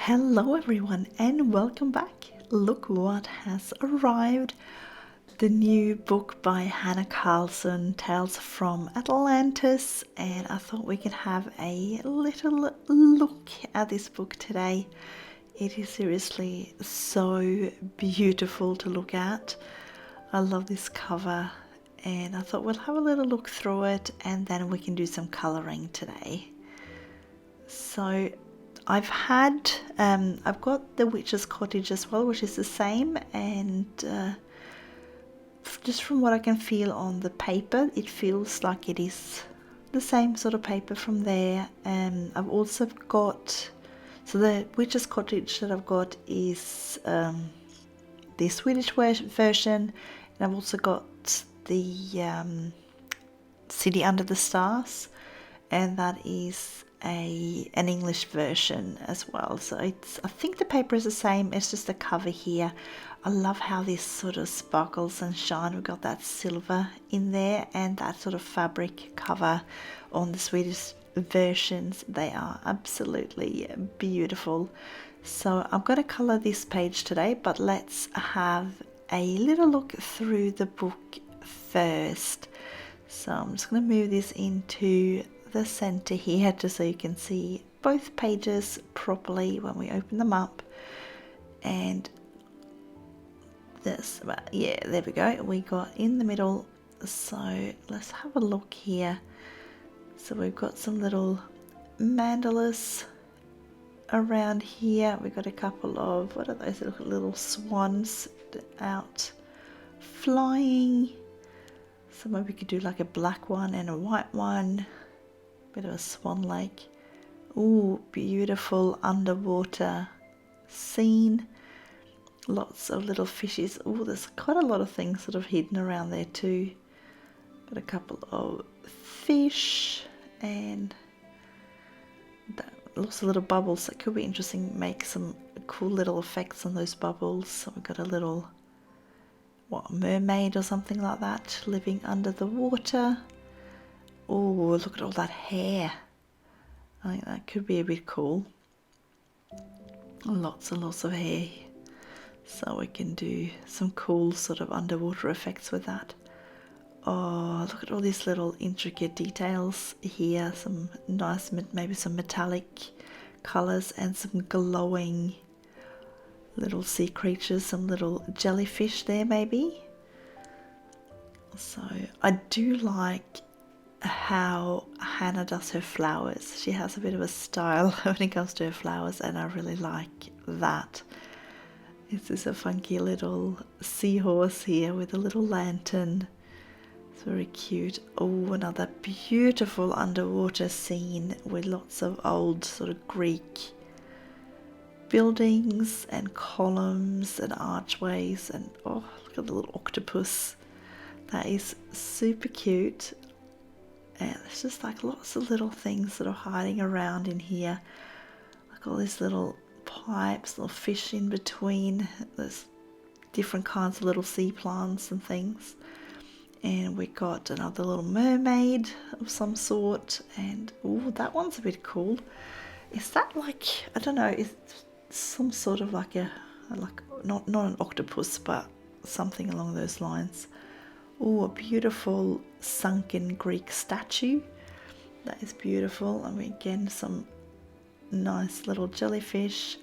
Hello everyone and welcome back. Look what has arrived. The new book by Hanna Karlzon, Tales from Atlantis, and I thought we could have a little look at this book today. It is seriously so beautiful to look at. I love this cover and I thought we'll have a little look through it and then we can do some colouring today. So I've got the Witch's Cottage as well, which is the same, and just from what I can feel on the paper, it feels like it is the same sort of paper from there. I've also got, so the Witch's Cottage that I've got is the Swedish version, and I've also got the City Under the Stars, and that is an English version as well. So I think the paper is the same, it's just the cover here. I love how this sort of sparkles and shine. We've got that silver in there and that sort of fabric cover on the Swedish versions. They are absolutely beautiful. So I'm going to colour this page today, but let's have a little look through the book first. So I'm just going to move this into the center here just so you can see both pages properly when we open them up. And this, yeah, there we go, we got in the middle. So let's have a look here. So we've got some little mandalas around here. We've got a couple of, what are those little swans out flying. So maybe we could do like a black one and a white one. Bit of a swan lake. Ooh, beautiful underwater scene. Lots of little fishes. Ooh, there's quite a lot of things sort of hidden around there too. Got a couple of fish and lots of little bubbles. That could be interesting. Make some cool little effects on those bubbles. So we've got a little, mermaid or something like that living under the water. Oh, look at all that hair. I think that could be a bit cool. Lots and lots of hair. So we can do some cool sort of underwater effects with that. Oh, look at all these little intricate details here. Some nice, maybe some metallic colours and some glowing little sea creatures. Some little jellyfish there maybe. So I do like how Hanna does her flowers. She has a bit of a style when it comes to her flowers and I really like that. This is a funky little seahorse here with a little lantern. It's very cute. Oh, another beautiful underwater scene with lots of old sort of Greek buildings and columns and archways, and oh, look at the little octopus. That is super cute. And it's just like lots of little things that are hiding around in here. Like all these little pipes, little fish in between. There's different kinds of little sea plants and things. And we got another little mermaid of some sort. And oh, that one's a bit cool. Is that like, I don't know, is some sort of like not an octopus, but something along those lines. Oh, a beautiful sunken Greek statue. That is beautiful. And again, some nice little jellyfish.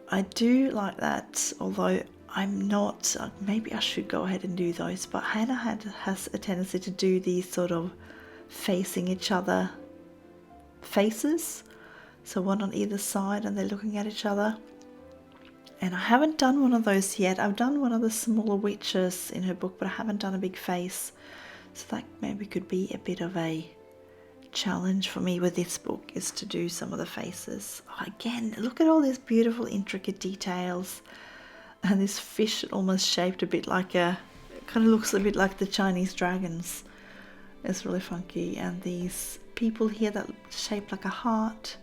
I do like that, although I'm not, maybe I should go ahead and do those, but Hanna has a tendency to do these sort of facing each other faces. So one on either side and they're looking at each other. And I haven't done one of those yet. I've done one of the smaller witches in her book, but I haven't done a big face. So that maybe could be a bit of a challenge for me with this book, is to do some of the faces. Oh, again, look at all these beautiful intricate details. And this fish almost shaped a bit like it kind of looks a bit like the Chinese dragons. It's really funky. And these people here that shape like a heart.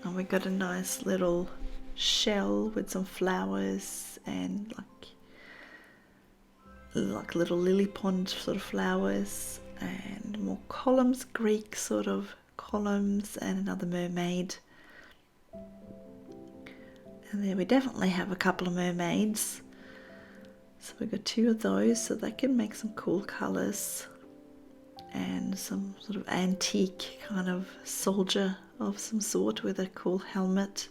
And we got a nice little shell with some flowers and like little lily pond sort of flowers, and more columns, Greek sort of columns, and another mermaid. And there we definitely have a couple of mermaids. So we've got 2 of those, so they can make some cool colours. And some sort of antique kind of soldier of some sort with a cool helmet.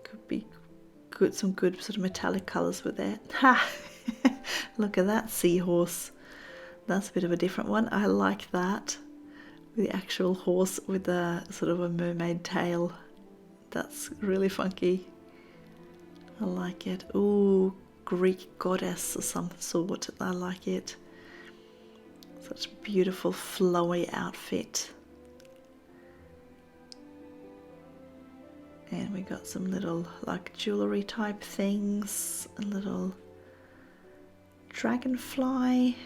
Could be good, some good sort of metallic colours with that. Ha! Look at that seahorse. That's a bit of a different one. I like that. The actual horse with a sort of a mermaid tail. That's really funky. I like it. Ooh, Greek goddess of some sort. I like it. Such a beautiful flowy outfit. And we got some little like jewellery type things. A little dragonfly.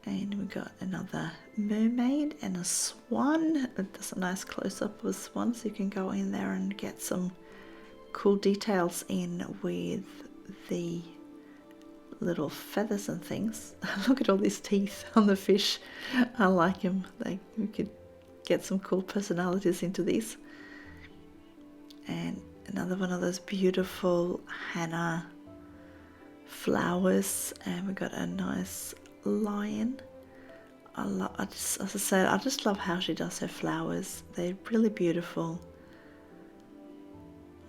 And we got another mermaid and a swan. There's a nice close-up of a swan, so you can go in there and get some cool details in with the little feathers and things. Look at all these teeth on the fish. I like them. We could get some cool personalities into these. And another one of those beautiful Hanna flowers. And we got a nice lion. As I said, I just love how she does her flowers. They're really beautiful.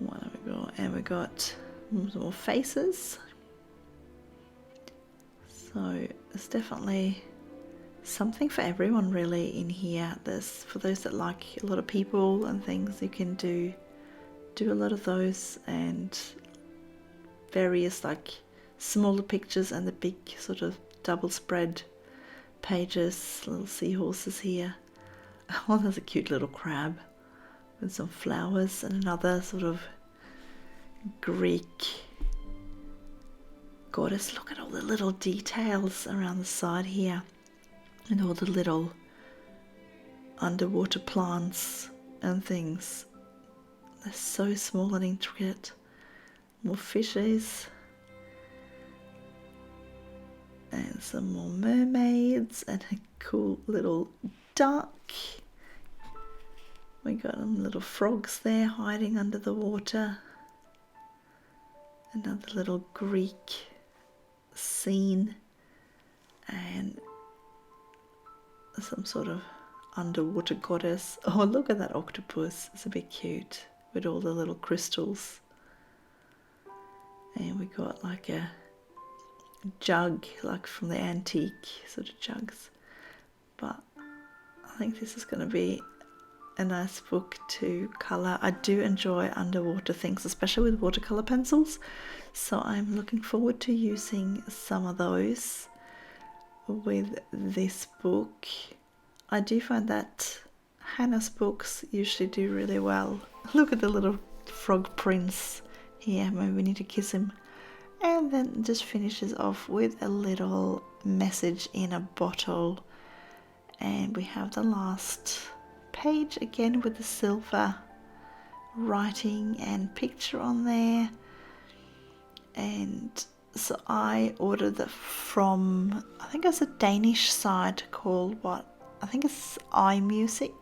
What have we got? And we got some more faces. So there's definitely something for everyone really in here. There's for those that like a lot of people and things, you can do a lot of those, and various like smaller pictures and the big sort of double spread pages. Little seahorses here. Oh, there's a cute little crab with some flowers, and another sort of Greek goddess. Look at all the little details around the side here, and all the little underwater plants and things. They're so small and intricate. More fishes. And some more mermaids and a cool little duck. We got some little frogs there hiding under the water. Another little Greek scene. And some sort of underwater goddess. Oh, look at that octopus. It's a bit cute with all the little crystals. And we got like a jug, like from the antique sort of jugs. But I think this is going to be a nice book to colour. I do enjoy underwater things, especially with watercolour pencils. So I'm looking forward to using some of those with this book. I do find that Hannah's books usually do really well. Look at the little frog prince here. Maybe we need to kiss him. And then just finishes off with a little message in a bottle. And we have the last page again with the silver writing and picture on there. And so I ordered that from, I think it's a Danish site called I think it's iMusic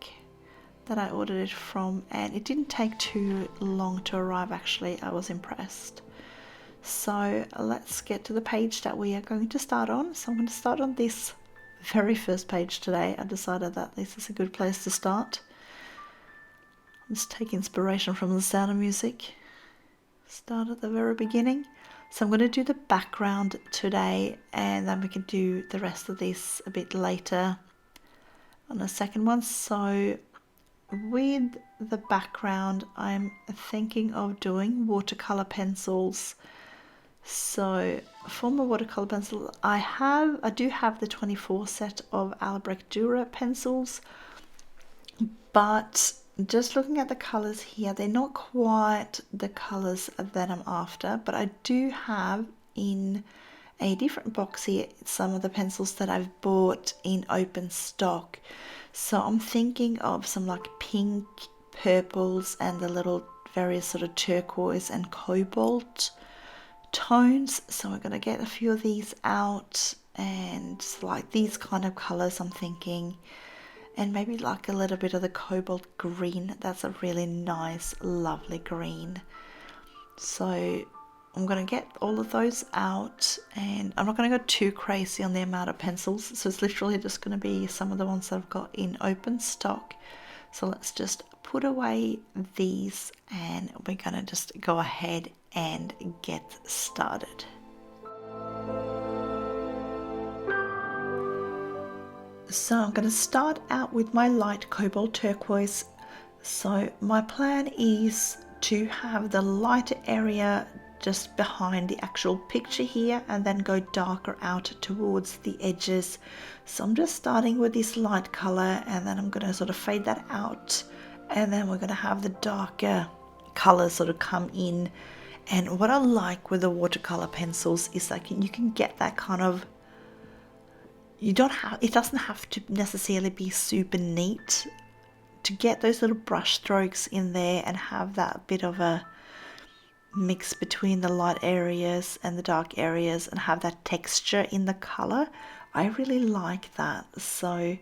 that I ordered it from, and it didn't take too long to arrive actually. I was impressed. So let's get to the page that we are going to start on. So I'm going to start on this very first page today. I decided that this is a good place to start. Let's take inspiration from The Sound of Music. Start at the very beginning. So I'm going to do the background today, and then we can do the rest of this a bit later on the second one. So with the background, I'm thinking of doing watercolor pencils. So for my watercolor pencil, I do have the 24 set of Albrecht Dürer pencils, but just looking at the colors here, they're not quite the colors that I'm after, but I do have in a different box here some of the pencils that I've bought in open stock. So I'm thinking of some like pink, purples, and the little various sort of turquoise and cobalt tones. So we're going to get a few of these out, and like these kind of colors I'm thinking. and maybe like a little bit of the Cobalt Green. That's a really nice, lovely green. So I'm going to get all of those out, and I'm not going to go too crazy on the amount of pencils, so it's literally just going to be some of the ones that I've got in open stock. So let's just put away these, and we're going to just go ahead and get started. So I'm going to start out with my light cobalt turquoise. So my plan is to have the lighter area just behind the actual picture here, and then go darker out towards the edges. So I'm just starting with this light color, and then I'm going to sort of fade that out, and then we're going to have the darker colors sort of come in. And what I like with the watercolor pencils is that you can get that kind of, it doesn't have to necessarily be super neat, to get those little brush strokes in there and have that bit of a mix between the light areas and the dark areas, and have that texture in the color. I really like that. So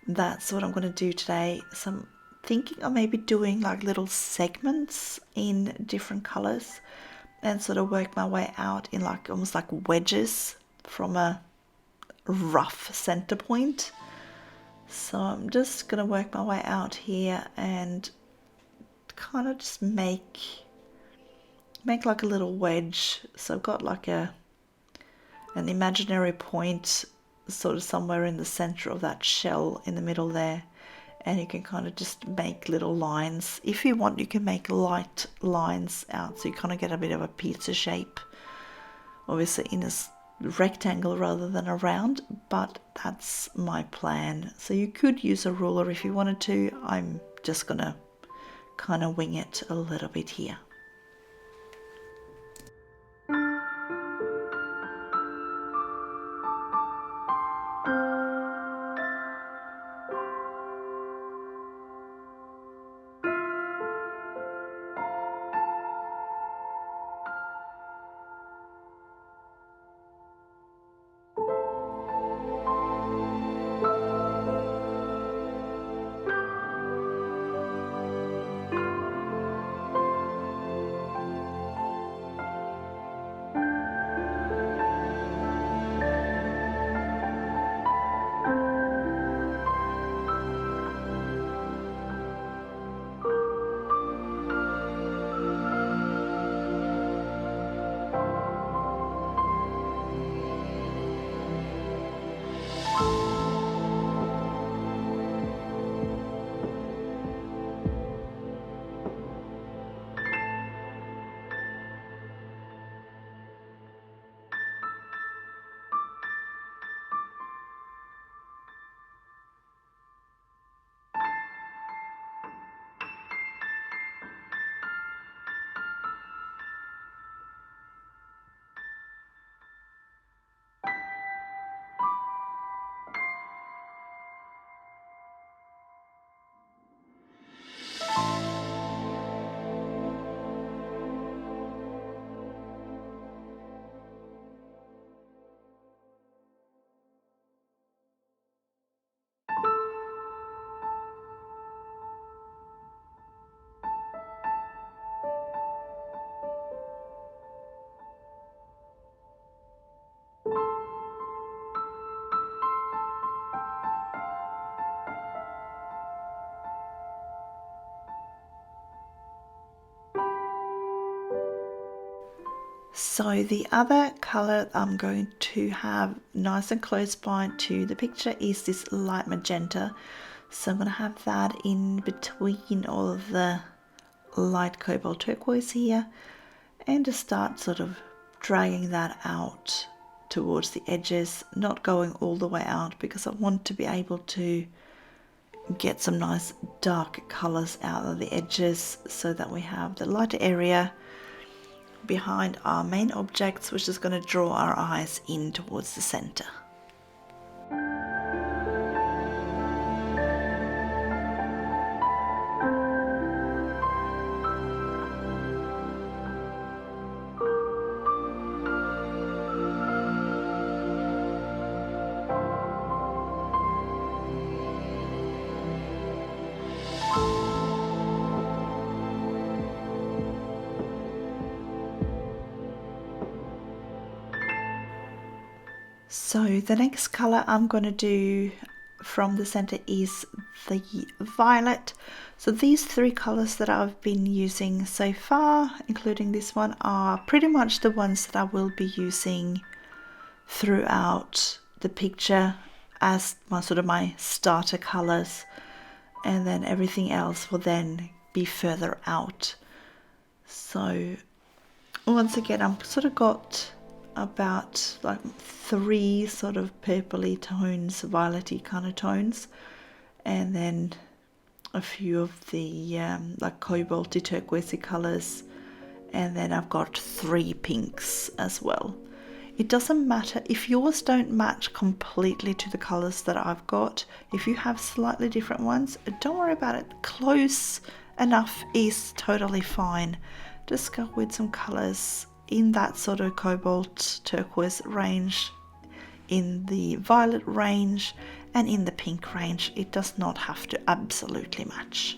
that's what I'm going to do today. So I'm thinking of maybe doing like little segments in different colors, and sort of work my way out in like almost like wedges from a rough center point. So I'm just going to work my way out here and kind of just make like a little wedge. So I've got like an imaginary point sort of somewhere in the center of that shell in the middle there, and you can kind of just make little lines. If you want, you can make light lines out, so you kind of get a bit of a pizza shape, obviously in a rectangle rather than a round, but that's my plan. So you could use a ruler if you wanted to. I'm just gonna kind of wing it a little bit here. So the other color I'm going to have nice and close by to the picture is this light magenta. So I'm going to have that in between all of the light cobalt turquoise here, and just start sort of dragging that out towards the edges, not going all the way out because I want to be able to get some nice dark colors out of the edges so that we have the lighter area behind our main objects, which is going to draw our eyes in towards the center. So the next color I'm going to do from the center is the violet. So these three colors that I've been using so far, including this one, are pretty much the ones that I will be using throughout the picture as my sort of my starter colors, and then everything else will then be further out. So once again, I've sort of got about like three sort of purpley tones, violety kind of tones, and then a few of the like cobalty turquoisey colors, and then I've got three pinks as well. It doesn't matter if yours don't match completely to the colors that I've got. If you have slightly different ones, don't worry about it. Close enough is totally fine. Just go with some colors in that sort of cobalt turquoise range, in the violet range, and in the pink range. It does not have to absolutely match.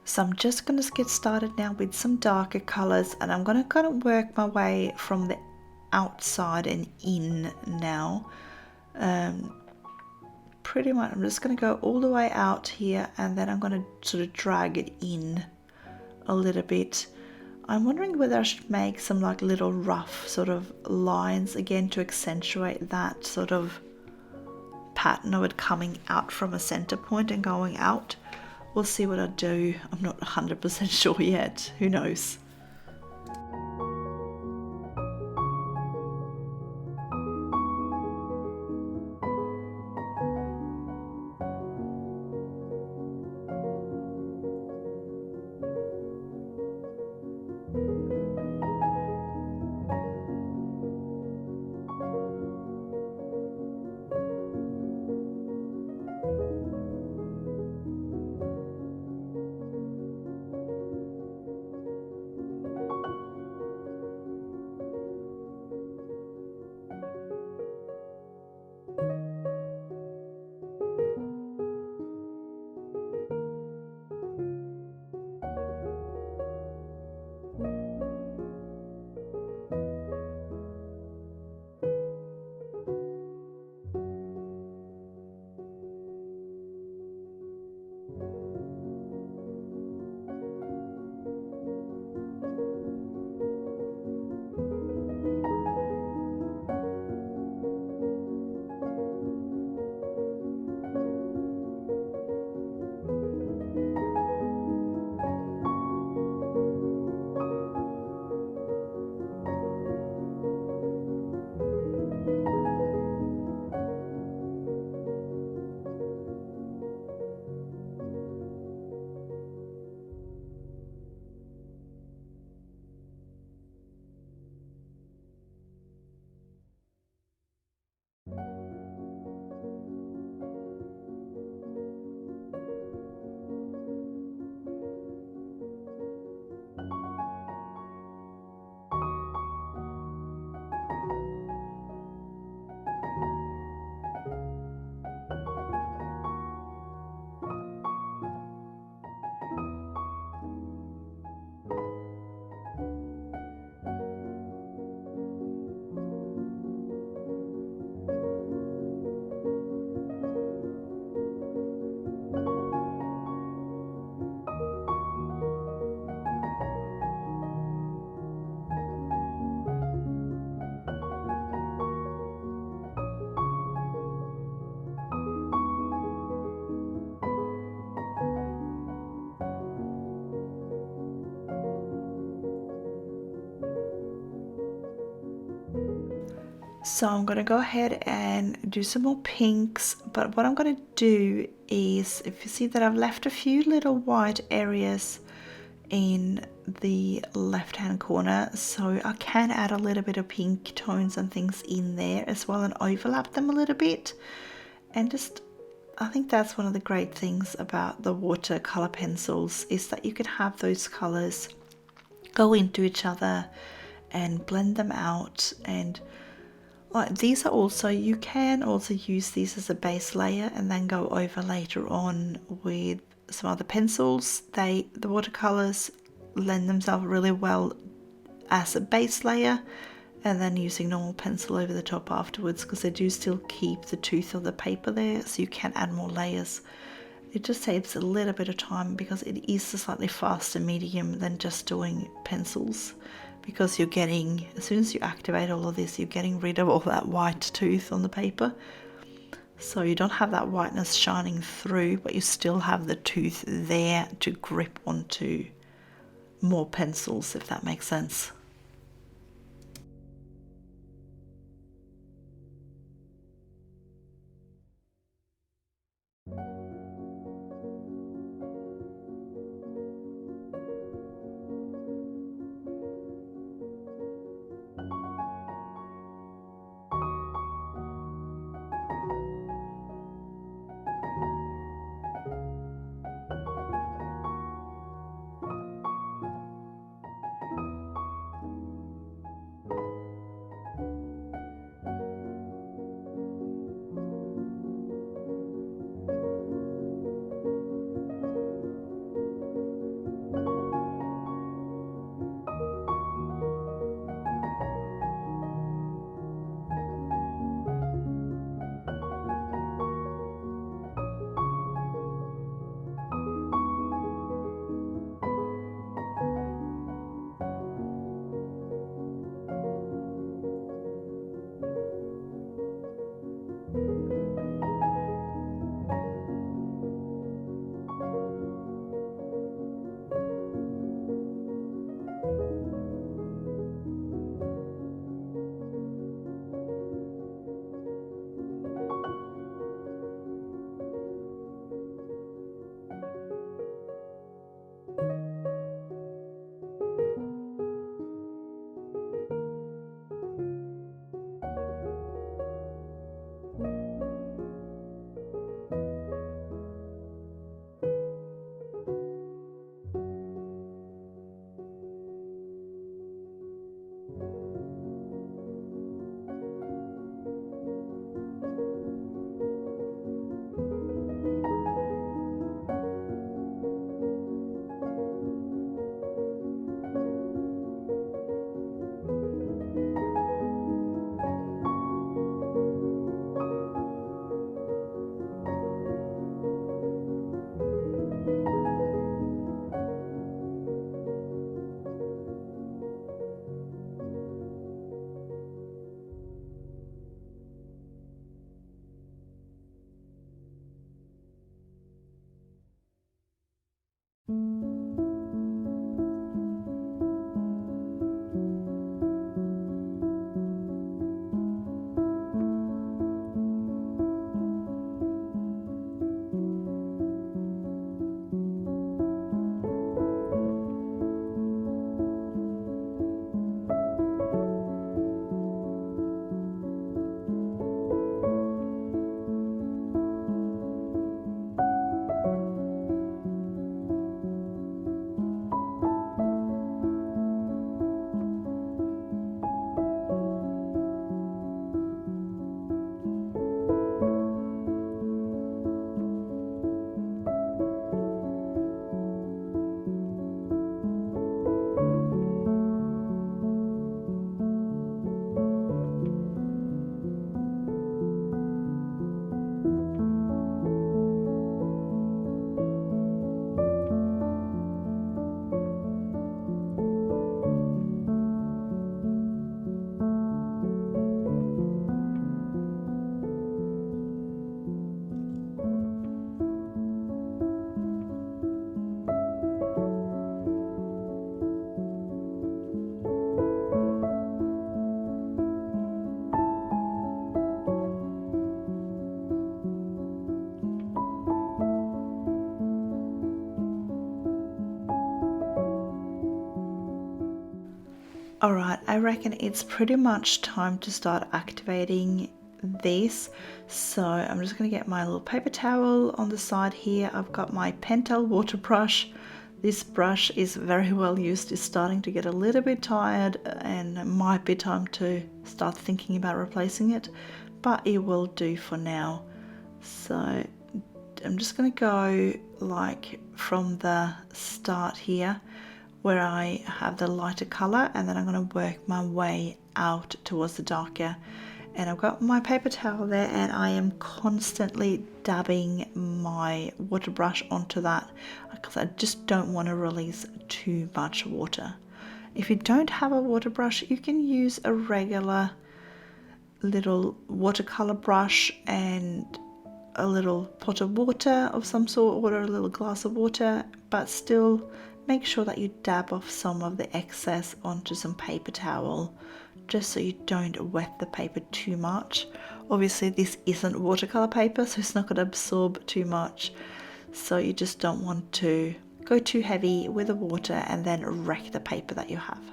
So I'm just going to get started now with some darker colors, and I'm going to kind of work my way from the outside and in now. Pretty much I'm just going to go all the way out here, and then I'm going to sort of drag it in a little bit. I'm wondering whether I should make some like little rough sort of lines again to accentuate that sort of pattern of it coming out from a center point and going out. We'll see what I do. I'm not 100% sure yet. Who knows? So I'm going to go ahead and do some more pinks, but what I'm going to do is, if you see that I've left a few little white areas in the left hand corner, so I can add a little bit of pink tones and things in there as well and overlap them a little bit. And just, I think that's one of the great things about the watercolor pencils, is that you can have those colors go into each other and blend them out. And these are also, you can also use these as a base layer and then go over later on with some other pencils. The watercolors lend themselves really well as a base layer, and then using normal pencil over the top afterwards, because they do still keep the tooth of the paper there, so you can add more layers. It just saves a little bit of time because it is a slightly faster medium than just doing pencils, because you're getting, as soon as you activate all of this, you're getting rid of all that white tooth on the paper. So you don't have that whiteness shining through, but you still have the tooth there to grip onto more pencils, if that makes sense. Alright, I reckon it's pretty much time to start activating this. So I'm just going to get my little paper towel on the side here. I've got my Pentel Waterbrush. This brush is very well used. It's starting to get a little bit tired and it might be time to start thinking about replacing it, but it will do for now. So I'm just going to go like from the start here where I have the lighter color, and then I'm going to work my way out towards the darker. And I've got my paper towel there and I am constantly dabbing my water brush onto that because I just don't want to release too much water. If you don't have a water brush, you can use a regular little watercolor brush and a little pot of water of some sort, or a little glass of water, but still make sure that you dab off some of the excess onto some paper towel, just so you don't wet the paper too much. Obviously this isn't watercolor paper, so it's not going to absorb too much, so you just don't want to go too heavy with the water and then wreck the paper that you have.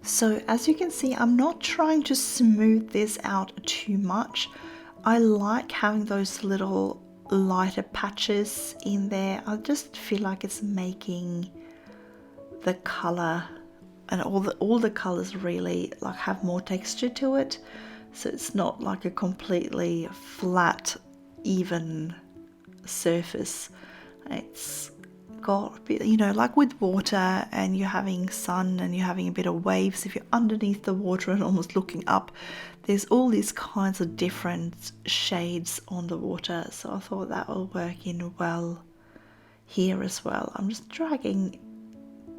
So as you can see, I'm not trying to smooth this out too much. I like having those little lighter patches in there. I just feel like it's making the color and all the colors really like have more texture to it. So it's not like a completely flat, even surface. It's got a bit, you know, like with water and you're having sun and you're having a bit of waves. If you're underneath the water and almost looking up, there's all these kinds of different shades on the water. So I thought that will work in well here as well. I'm just dragging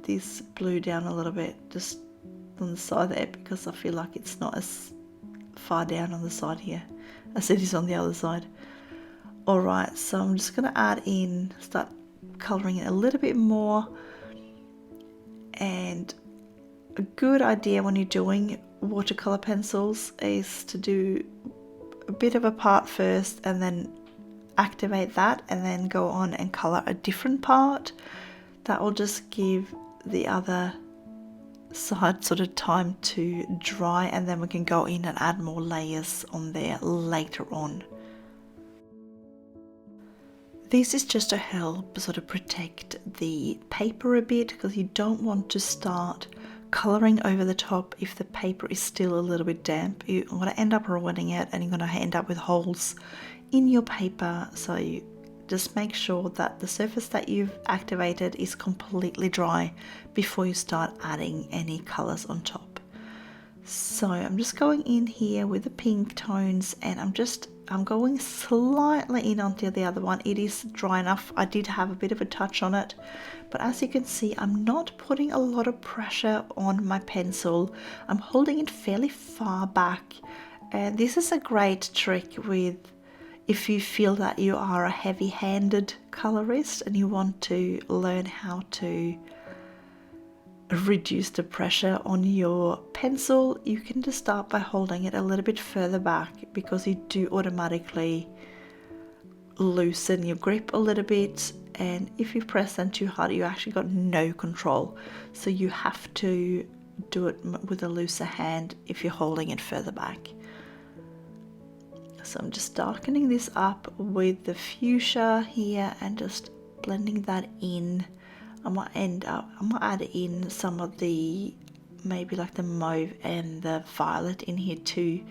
this blue down a little bit just on the side there because I feel like it's not as far down on the side here as it is on the other side. Alright, so I'm just going to start colouring it a little bit more. And a good idea when you're doing watercolour pencils is to do a bit of a part first and then activate that and then go on and colour a different part. That will just give the other side sort of time to dry, and then we can go in and add more layers on there later on. This is just to help sort of protect the paper a bit, because you don't want to start colouring over the top if the paper is still a little bit damp. You're going to end up ruining it, and you're going to end up with holes in your paper. So you just make sure that the surface that you've activated is completely dry before you start adding any colours on top. So I'm just going in here with the pink tones, and I'm going slightly in onto the other one. It is dry enough. I did have a bit of a touch on it, but as you can see, I'm not putting a lot of pressure on my pencil. I'm holding it fairly far back, and this is a great trick with if you feel that you are a heavy-handed colorist and you want to learn how to reduce the pressure on your pencil. You can just start by holding it a little bit further back, because you do automatically loosen your grip a little bit, and if you press them too hard, you actually got no control. So you have to do it with a looser hand if you're holding it further back. So I'm just darkening this up with the fuchsia here and just blending that in. I'm gonna add in some of the, maybe like the mauve and the violet in here too,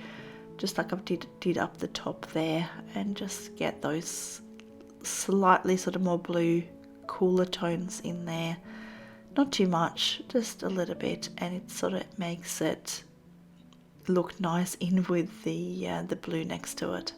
just like I did up the top there, and just get those slightly sort of more blue, cooler tones in there. Not too much, just a little bit, and it sort of makes it look nice in with the blue next to it.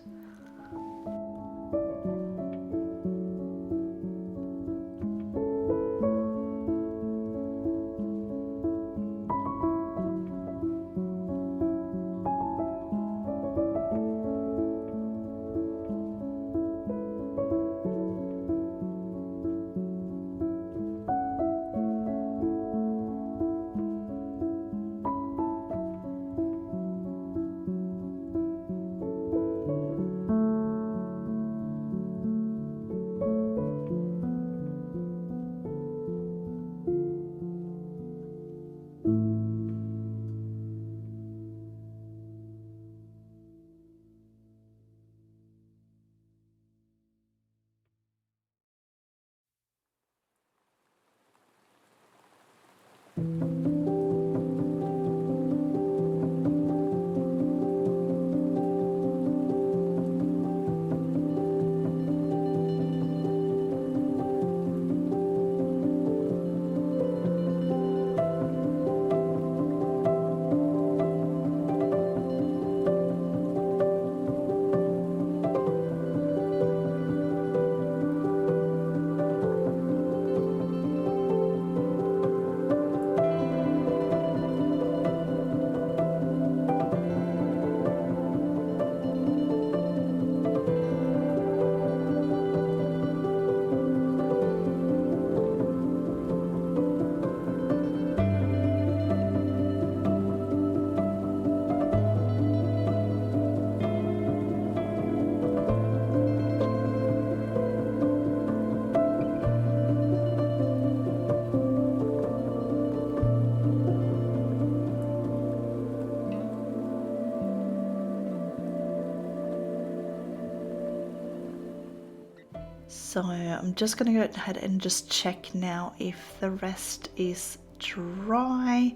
So I'm just going to go ahead and just check now if the rest is dry.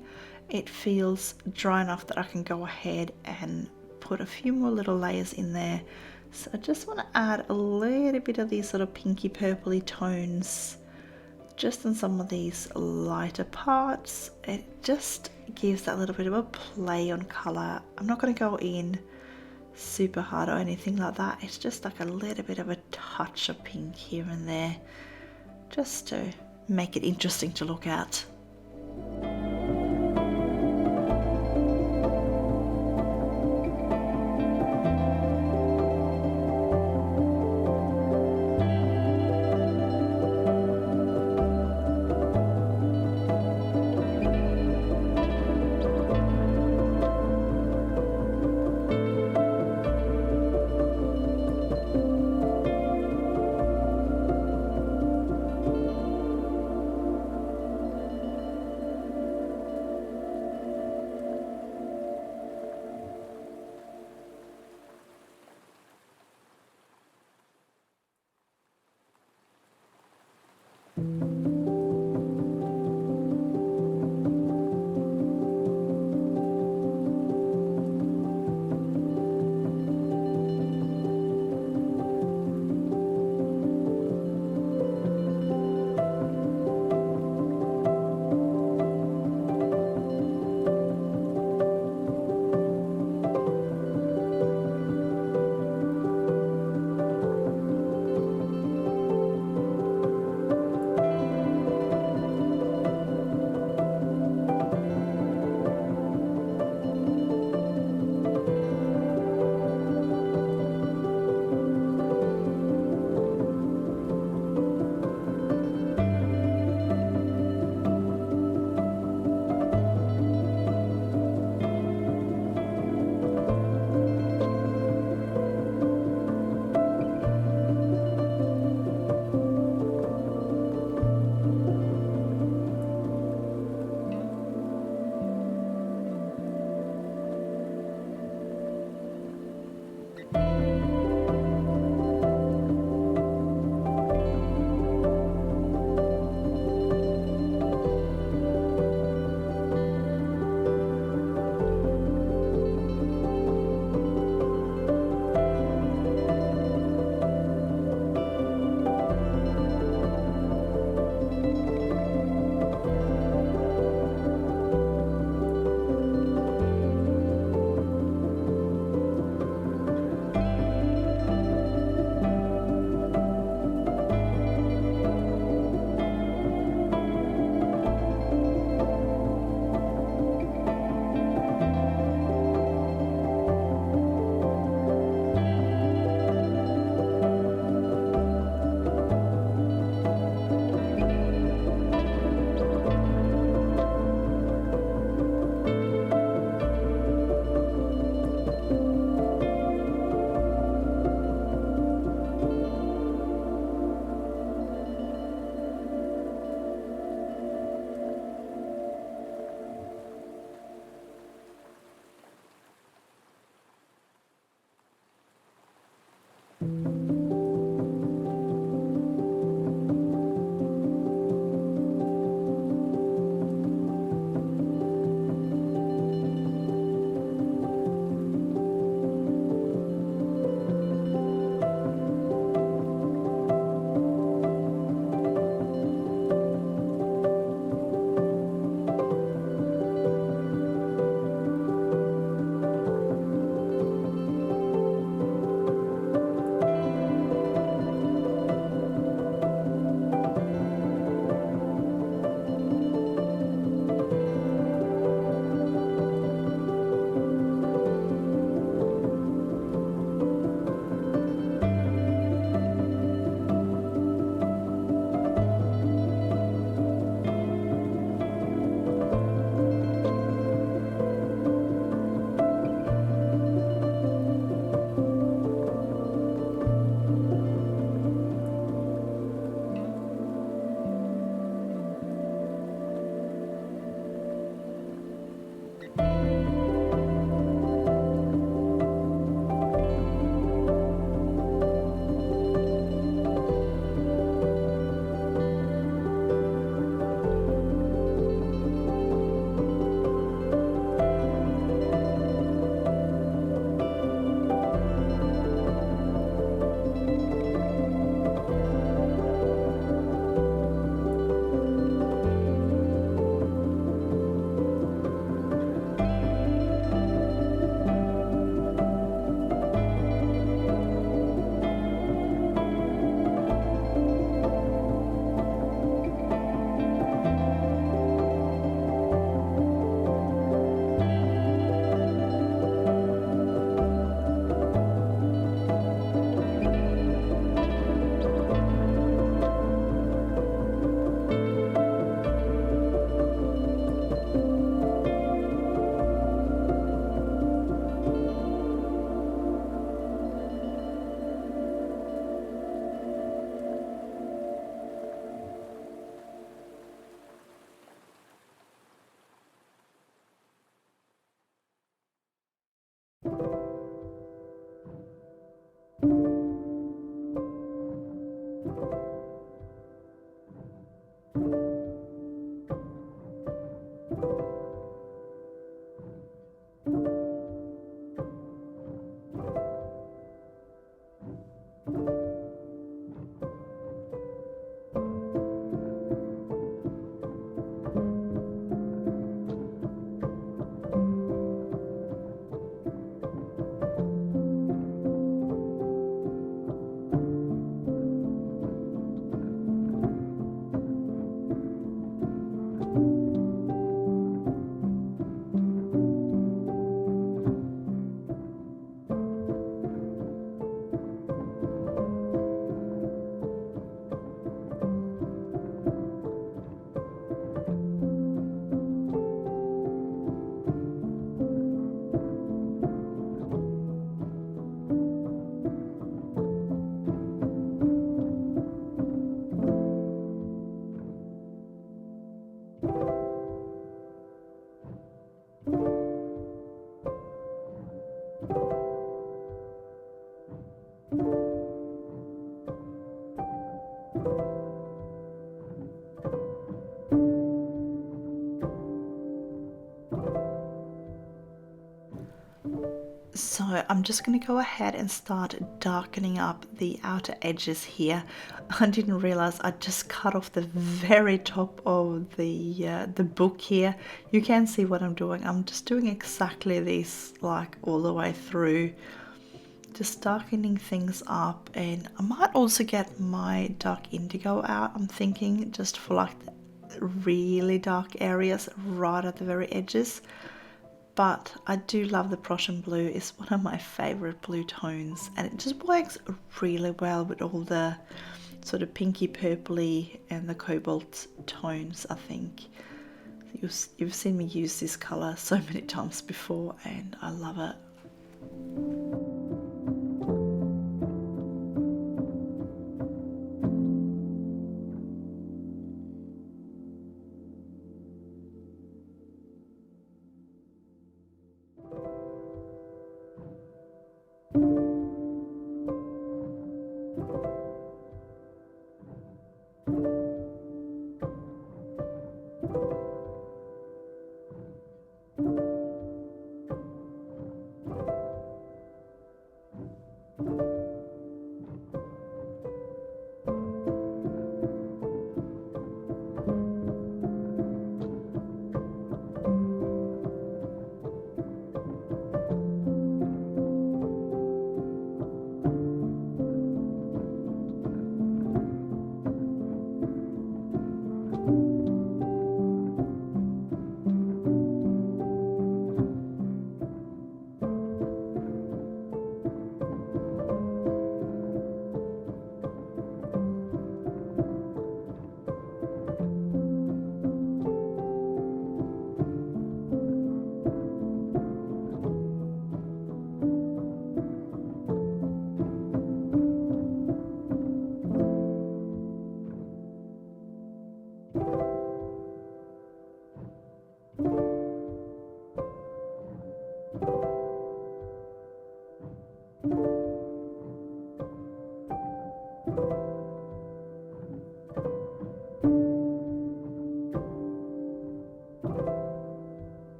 It feels dry enough that I can go ahead and put a few more little layers in there. So I just want to add a little bit of these sort of pinky purpley tones just in some of these lighter parts. It just gives that little bit of a play on colour. I'm not going to go in super hard or anything like that. It's just like a little bit of a touch of pink here and there, just to make it interesting to look at. So I'm just going to go ahead and start darkening up the outer edges here. I didn't realize I just cut off the very top of the book here. You can see what I'm doing. I'm just doing exactly this, like all the way through, just darkening things up. And I might also get my dark indigo out, I'm thinking, just for like the really dark areas right at the very edges. But I do love the Prussian blue. It's one of my favorite blue tones, and it just works really well with all the sort of pinky purpley and the cobalt tones, I think. You've seen me use this color so many times before, and I love it.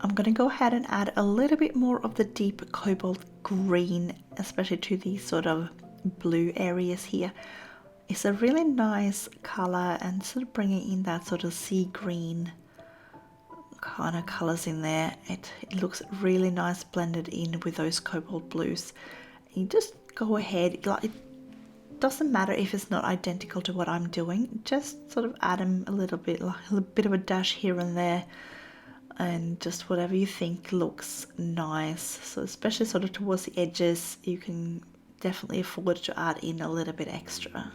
I'm going to go ahead and add a little bit more of the deep cobalt green, especially to these sort of blue areas here. It's a really nice color, and sort of bringing in that sort of sea green kind of colors in there. It looks really nice blended in with those cobalt blues. You just go ahead, like, it doesn't matter if it's not identical to what I'm doing, just sort of add them a little bit, like a bit of a dash here and there, and just whatever you think looks nice. So especially sort of towards the edges, you can definitely afford to add in a little bit extra.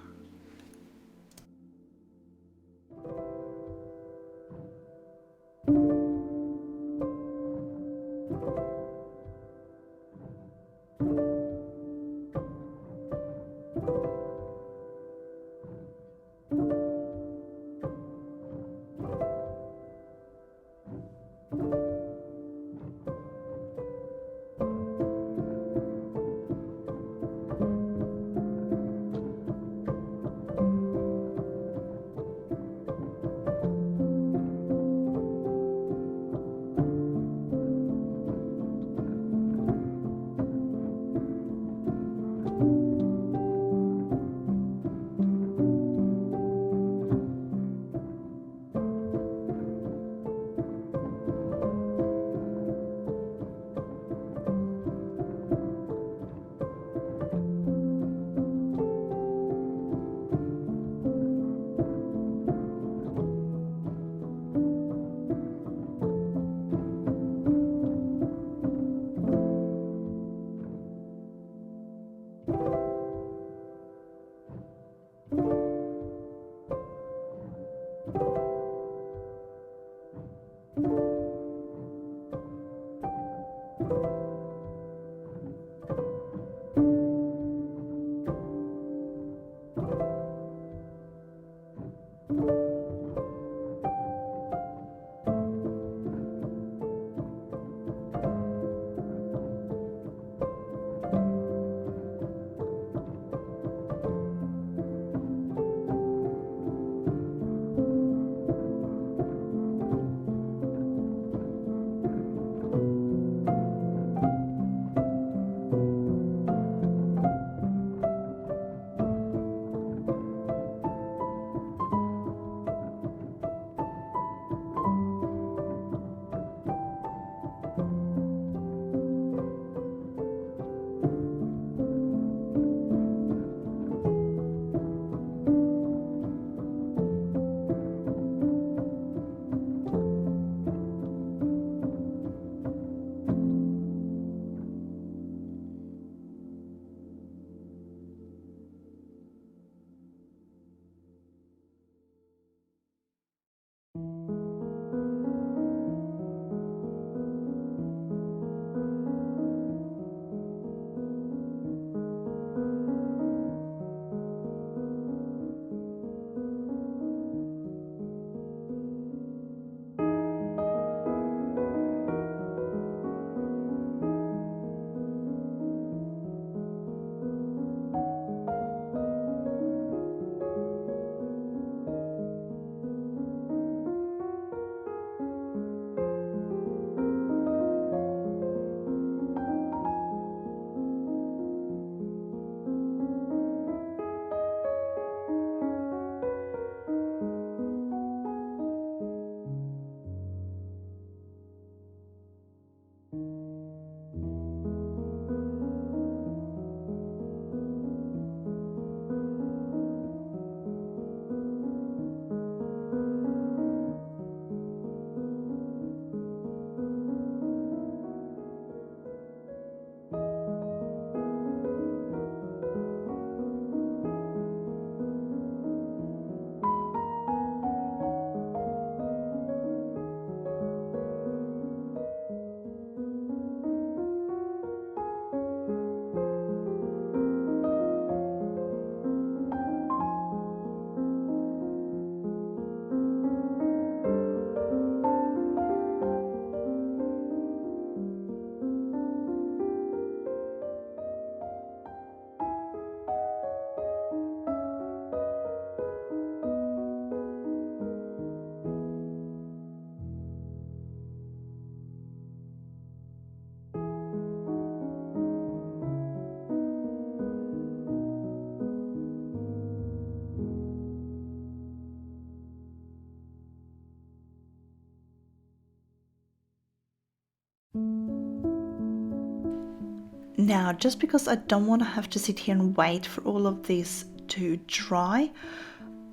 Now, just because I don't want to have to sit here and wait for all of this to dry,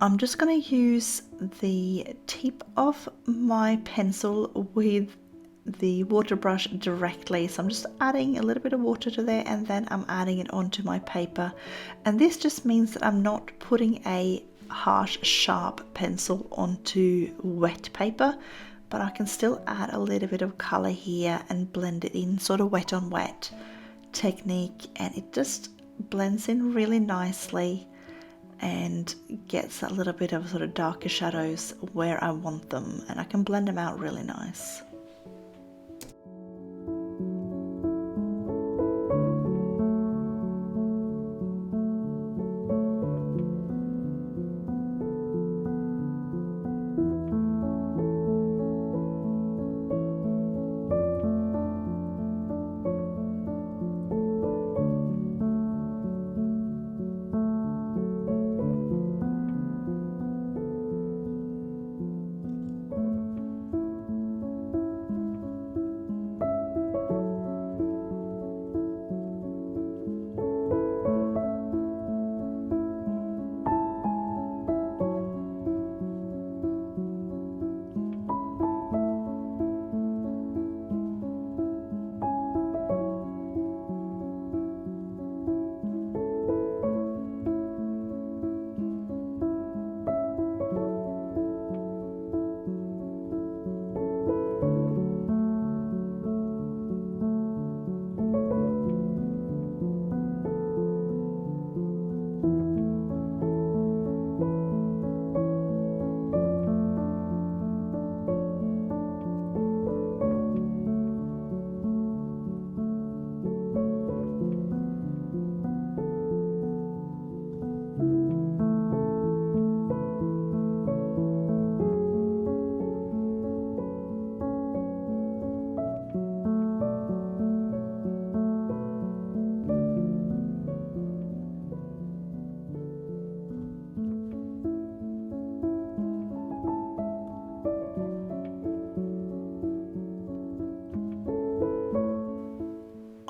I'm just going to use the tip of my pencil with the water brush directly. So I'm just adding a little bit of water to there, and then I'm adding it onto my paper. And this just means that I'm not putting a harsh, sharp pencil onto wet paper, but I can still add a little bit of color here and blend it in sort of wet on wet technique, and it just blends in really nicely and gets a little bit of sort of darker shadows where I want them, and I can blend them out really nice.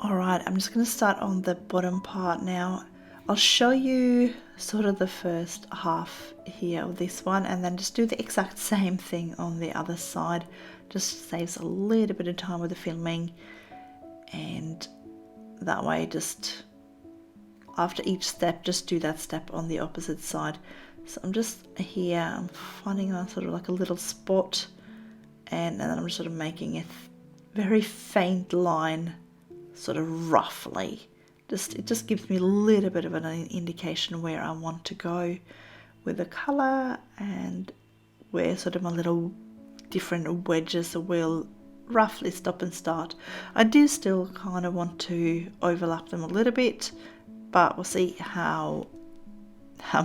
Alright, I'm just going to start on the bottom part now. I'll show you sort of the first half here of this one, and then just do the exact same thing on the other side. Just saves a little bit of time with the filming, and that way just after each step just do that step on the opposite side. So I'm just here, I'm finding a sort of like a little spot, and then I'm just sort of making a very faint line, sort of roughly. It just gives me a little bit of an indication where I want to go with the colour, and where sort of my little different wedges will roughly stop and start. I do still kind of want to overlap them a little bit, but we'll see how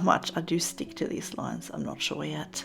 much I do stick to these lines. I'm not sure yet.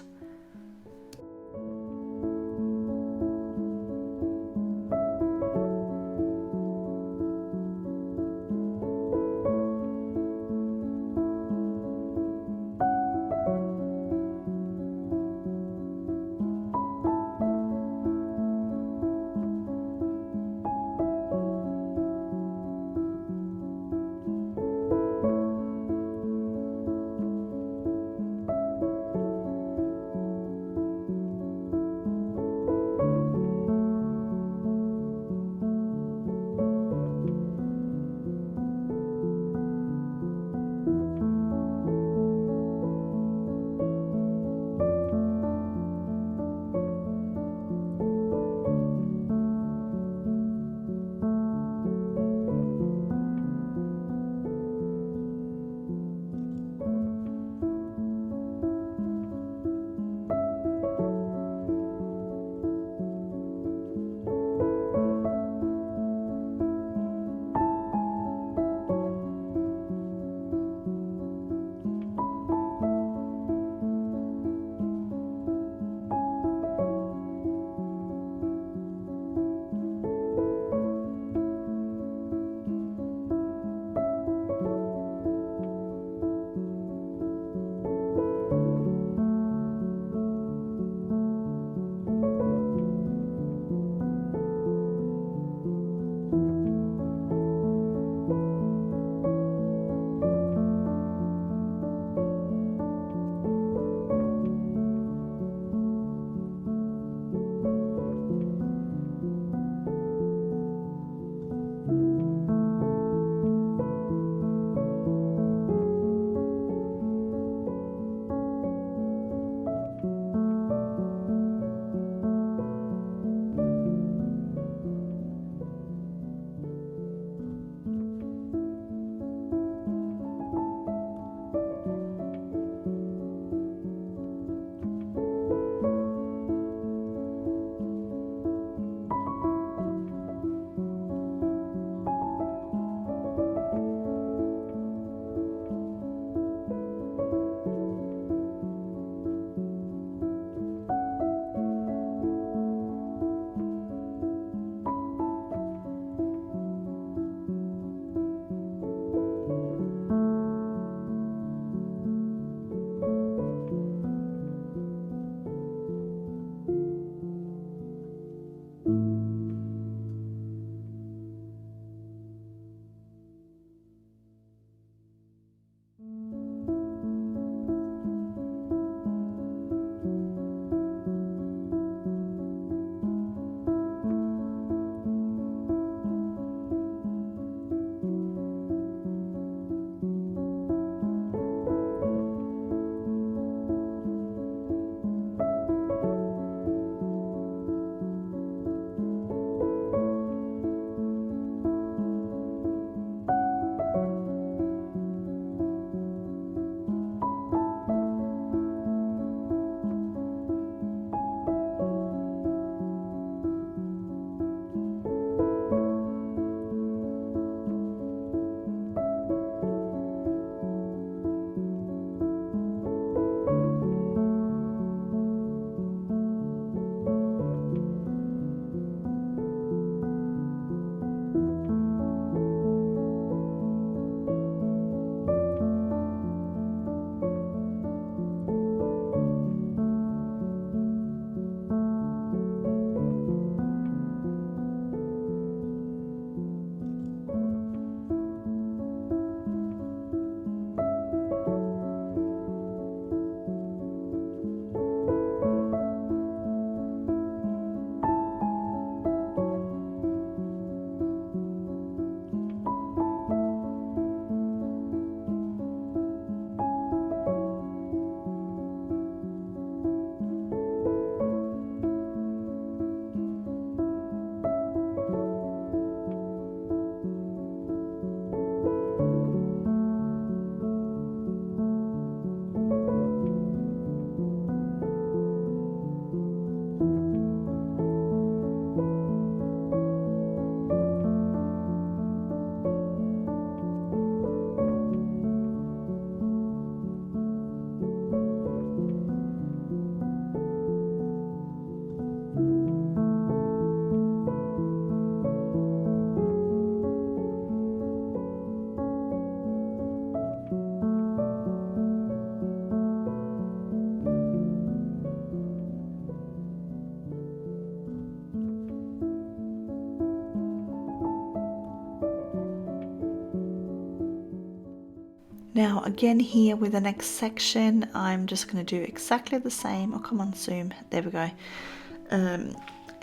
Now again here with the next section, I'm just going to do exactly the same. Oh, come on, zoom. There we go.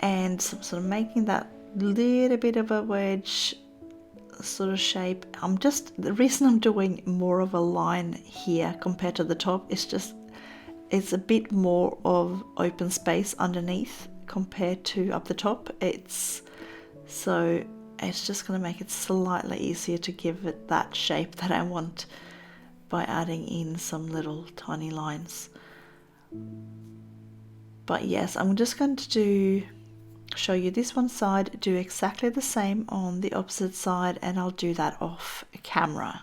And sort of making that little bit of a wedge sort of shape. The reason I'm doing more of a line here compared to the top is just it's a bit more of open space underneath compared to up the top. It's just going to make it slightly easier to give it that shape that I want by adding in some little tiny lines. But yes, I'm just going to show you this one side, do exactly the same on the opposite side, and I'll do that off camera.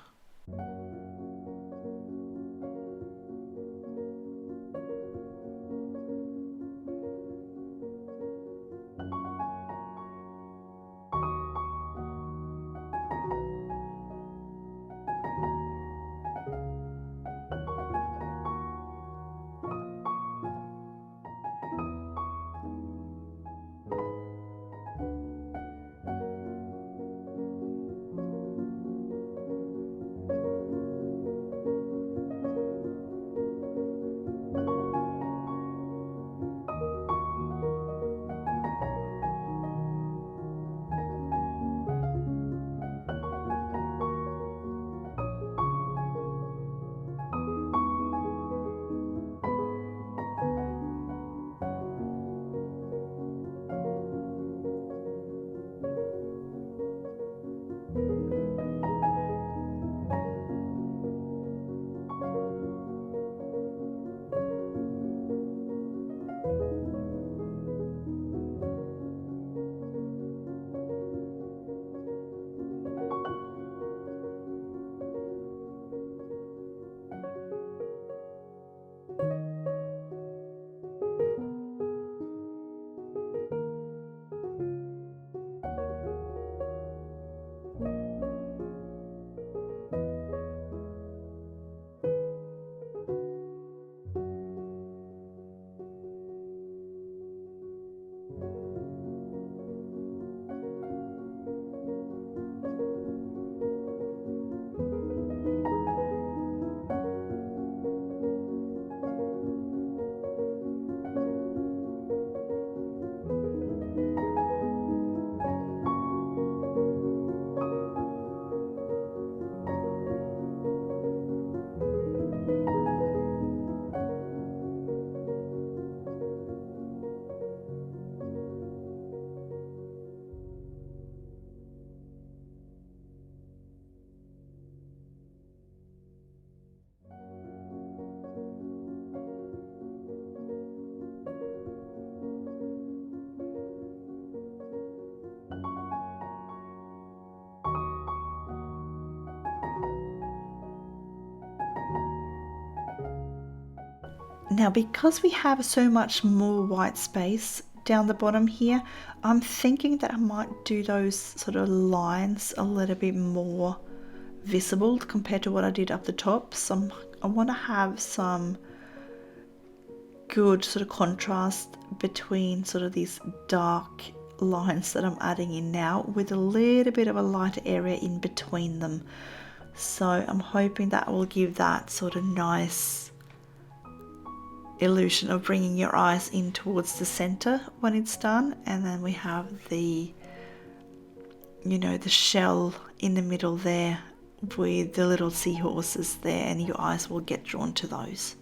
Now, because we have so much more white space down the bottom here, I'm thinking that I might do those sort of lines a little bit more visible compared to what I did up the top. So I want to have some good sort of contrast between sort of these dark lines that I'm adding in now with a little bit of a lighter area in between them. So I'm hoping that will give that sort of nice illusion of bringing your eyes in towards the center when it's done. And then we have the, you know, the shell in the middle there with the little seahorses there, and your eyes will get drawn to those.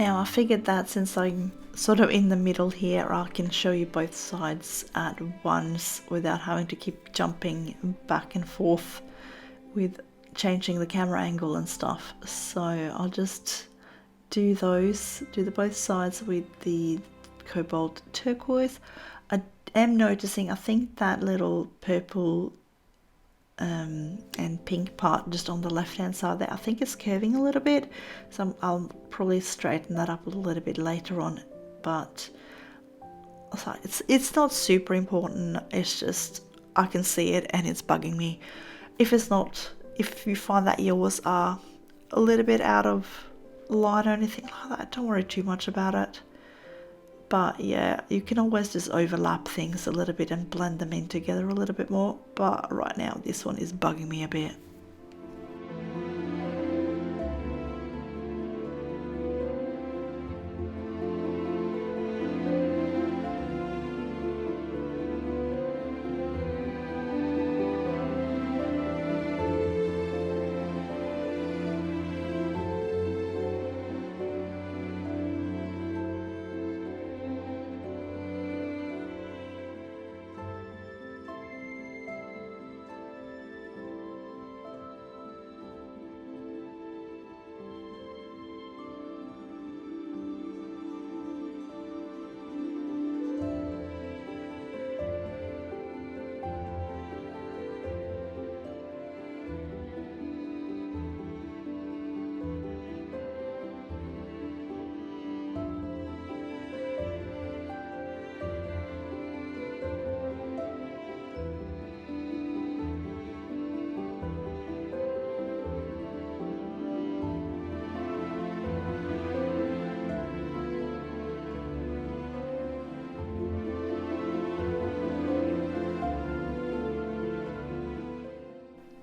Now I figured that since I'm sort of in the middle here, I can show you both sides at once without having to keep jumping back and forth with changing the camera angle and stuff. So I'll just do the both sides with the Cobalt Turquoise. I am noticing, I think that little purple and pink part just on the left hand side there, I think it's curving a little bit, so I'll probably straighten that up a little bit later on, but it's not super important. It's just I can see it and it's bugging me. If you find that yours are a little bit out of line or anything like that, don't worry too much about it. But yeah, you can always just overlap things a little bit and blend them in together a little bit more. But right now, this one is bugging me a bit.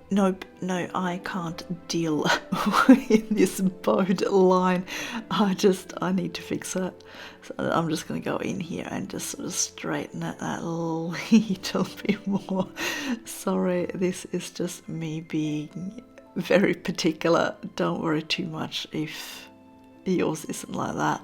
Nope, no, I can't deal with this bowed line. I need to fix it. So I'm just going to go in here and just sort of straighten it a little bit more. Sorry, this is just me being very particular. Don't worry too much if yours isn't like that.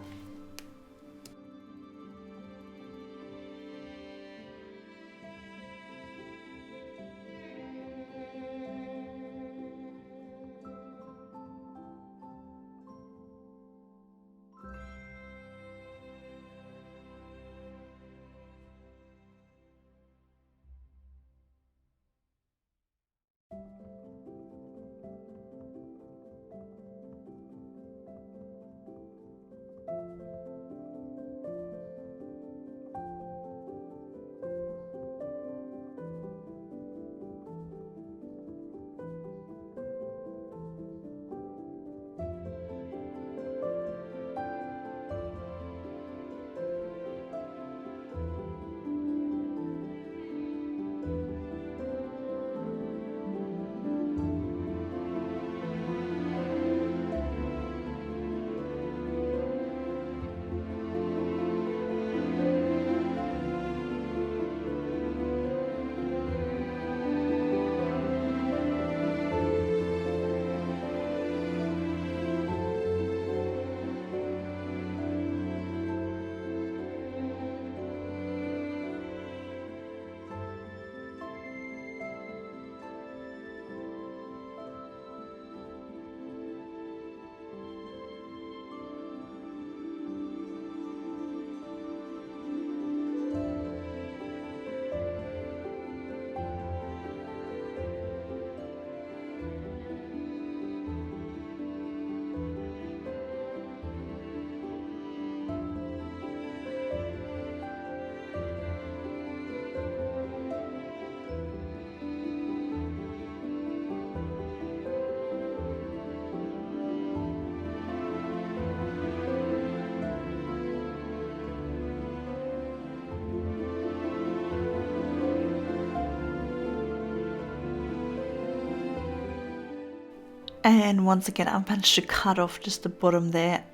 And once again, I managed to cut off just the bottom there.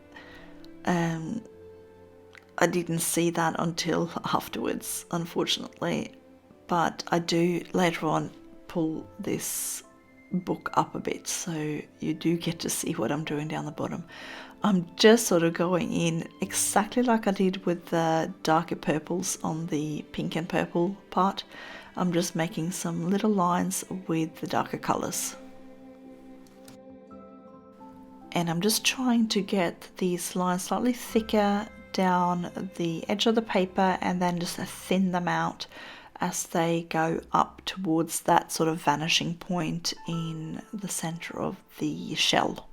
I didn't see that until afterwards, unfortunately. But I do later on pull this book up a bit, so you do get to see what I'm doing down the bottom. I'm just sort of going in exactly like I did with the darker purples on the pink and purple part. I'm just making some little lines with the darker colours. And I'm just trying to get these lines slightly thicker down the edge of the paper and then just thin them out as they go up towards that sort of vanishing point in the center of the shell.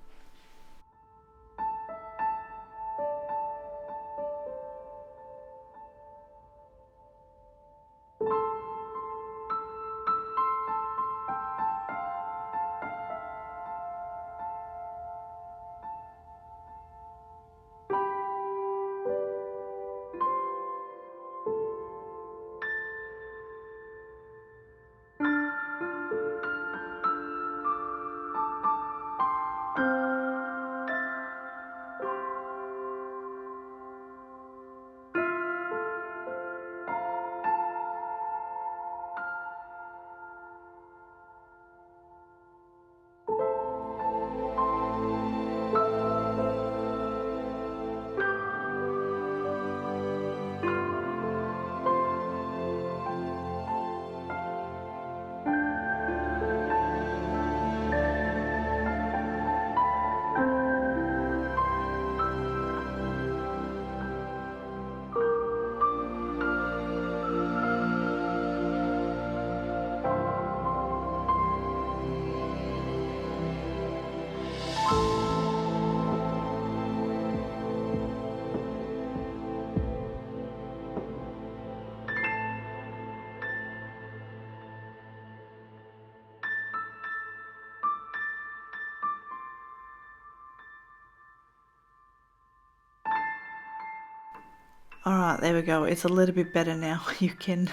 Alright, there we go. It's a little bit better now. You can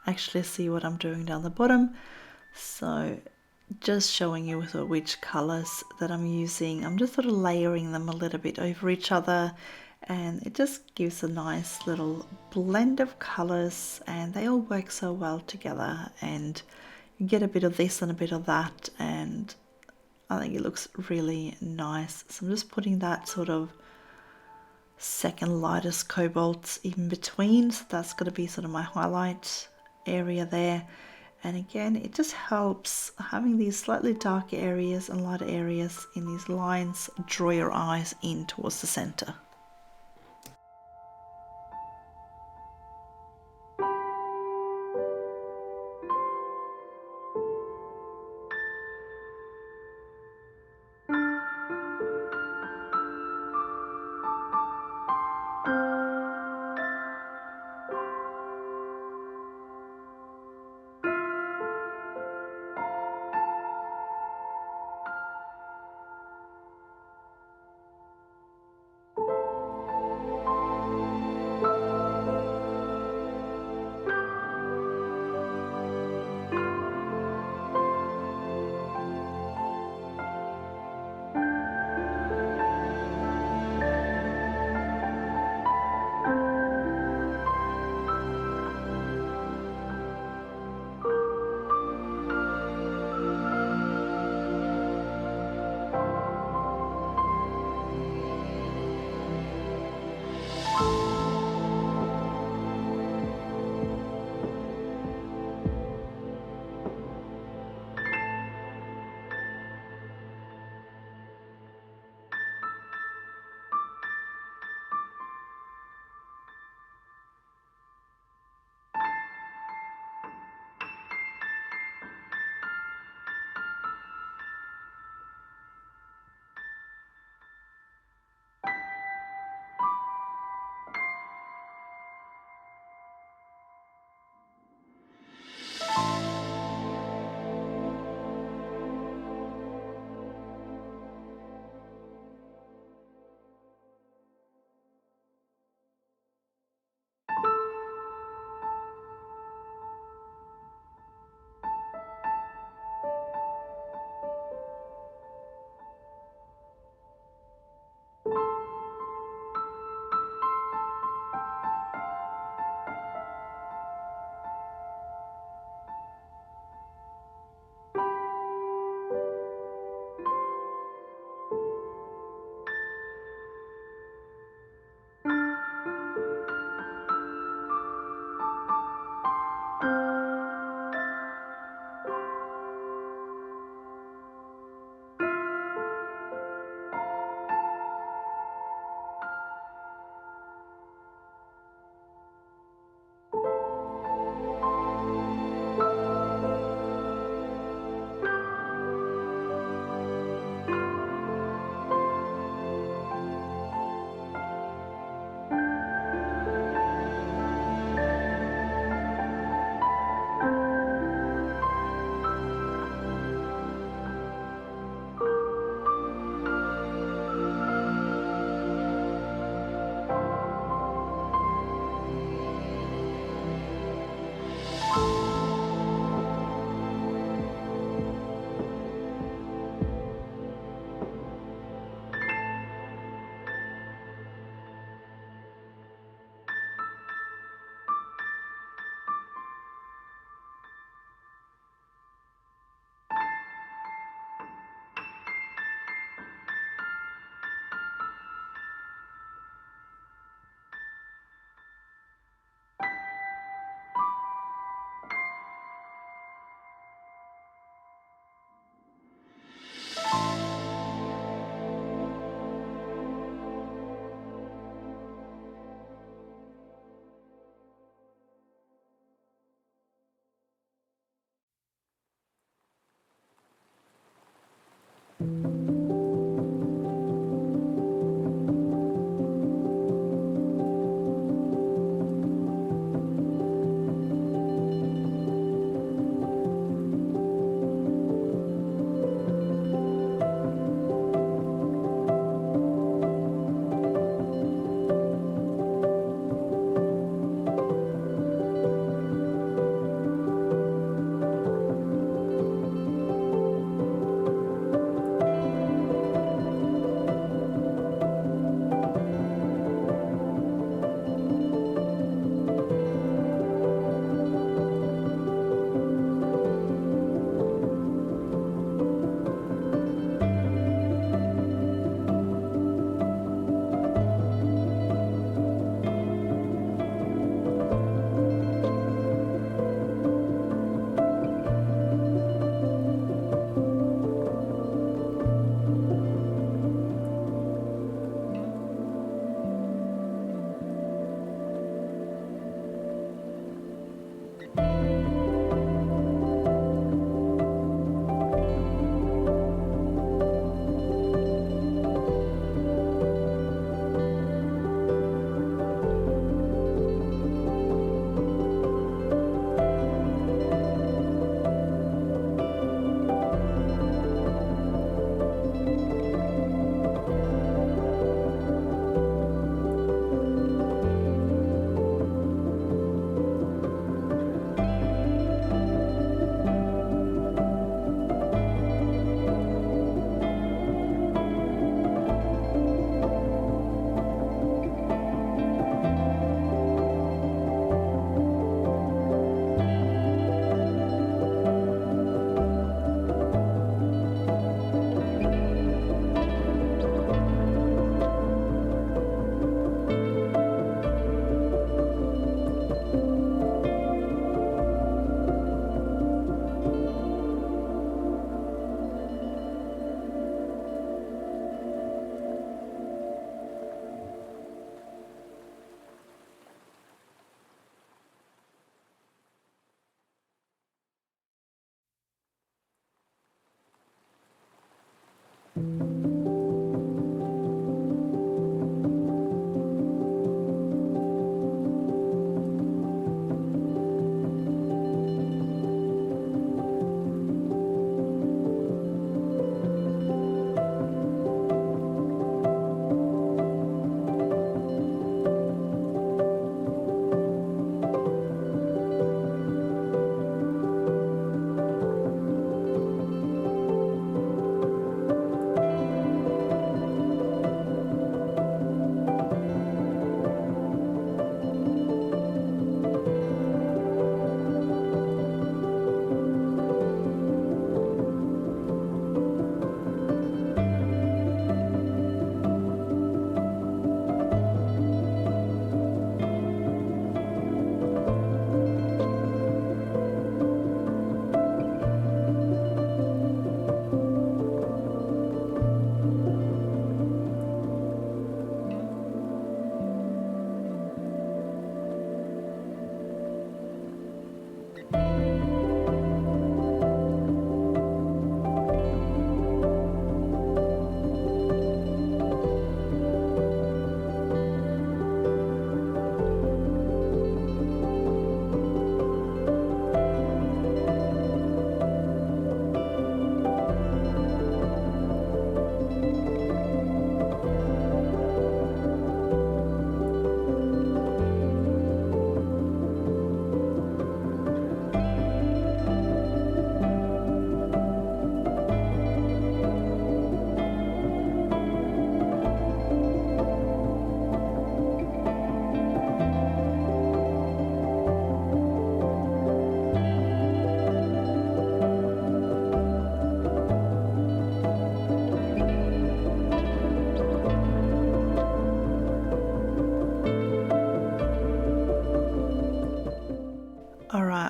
actually see what I'm doing down the bottom. So just showing you sort of which colours that I'm using. I'm just sort of layering them a little bit over each other, and it just gives a nice little blend of colours, and they all work so well together, and you get a bit of this and a bit of that, and I think it looks really nice. So I'm just putting that sort of second lightest cobalt in between, so that's going to be sort of my highlight area there. And again, it just helps having these slightly darker areas and lighter areas in these lines draw your eyes in towards the center.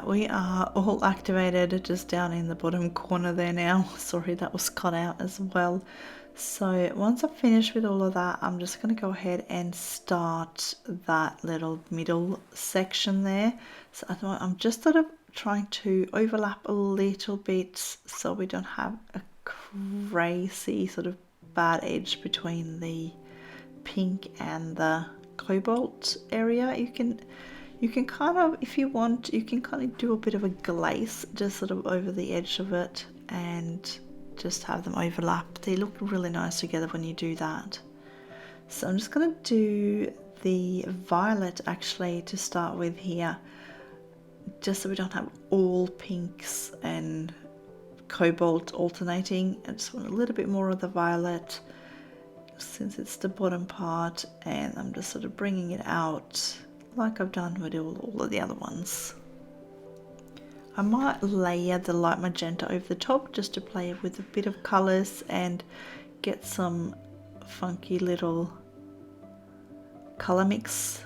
We are all activated just down in the bottom corner there now. Sorry, that was cut out as well. So once I've finished with all of that, I'm just going to go ahead and start that little middle section there. So I'm just sort of trying to overlap a little bit so we don't have a crazy sort of bad edge between the pink and the cobalt area. You can kind of, if you want, you can kind of do a bit of a glaze just sort of over the edge of it and just have them overlap. They look really nice together when you do that. So I'm just going to do the violet actually to start with here, just so we don't have all pinks and cobalt alternating. I just want a little bit more of the violet since it's the bottom part, and I'm just sort of bringing it out like I've done with all of the other ones. I might layer the light magenta over the top just to play with a bit of colours and get some funky little colour mix,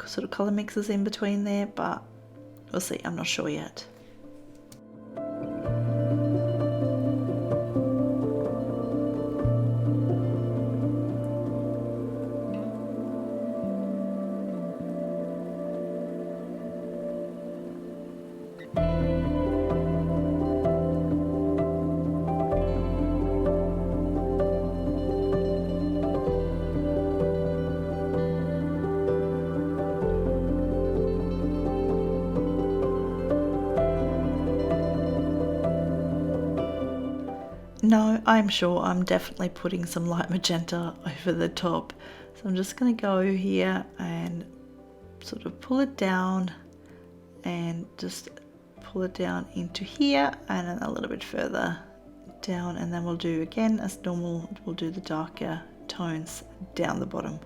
sort of colour mixes in between there, but we'll see, I'm not sure yet. No, I'm sure I'm definitely putting some light magenta over the top. So I'm just going to go here and sort of pull it down and just pull it down into here and then a little bit further down, and then we'll do again as normal, we'll do the darker tones down the bottom.